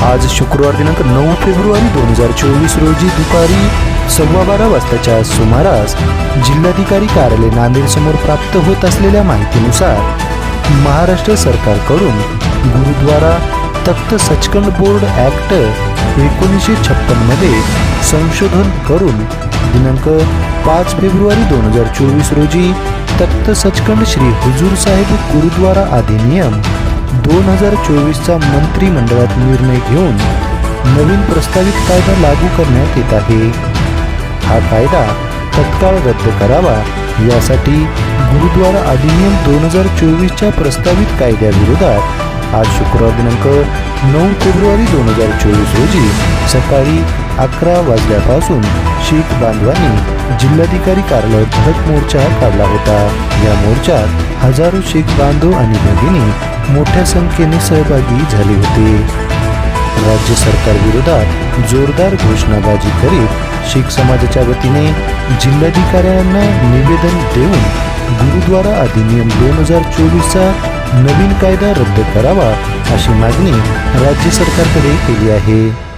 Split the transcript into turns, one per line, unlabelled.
आज शुक्रवार दिनांक 9 फेब्रुवारी 2024 रोजी दुपारी 12:15 वाजताच्या सुमारास जिल्हाधिकारी कार्यालय नांदेड समोर प्राप्त होत असलेल्या माहितीनुसार महाराष्ट्र सरकारकडून गुरुद्वारा तख्त सचखंड बोर्ड ॲक्ट 1956 मध्ये संशोधन करून दिनांक 5 फेब्रुवारी 2024 रोजी तख्त सचखंड श्री हुजूर साहेब गुरुद्वारा अधिनियम 2024 चा मंत्रिमंडळात निर्णय घेऊन नवीन प्रस्तावित कायदा लागू करण्यात येत आहे। हा कायदा तत्काळ रद्द करावा यासाठी गुरुद्वारा अधिनियम 2024 च्या प्रस्तावित कायद्याविरोधात आज शुक्रवार दिनांक 9 फेब्रुवारी 2024 रोजी सकाळी 11 वाजल्यापासून शीख बांधवांनी जिल्हाधिकारी कार्यालयात धडक मोर्चा काढला होता। या मोर्चात हजारो शीख बांधव आणि भगिनी मोठ्या संख्येने सहभागी झाले होते। राज्य सरकार विरोधात जोरदार घोषणाबाजी करीत शीख समाजाच्या वतीने जिल्हाधिकाऱ्यांना निवेदन देऊन गुरुद्वारा अधिनियम 2024 चा नवीन कायदा रद्द करावा अशी मागणी राज्य सरकारकडे केली आहे।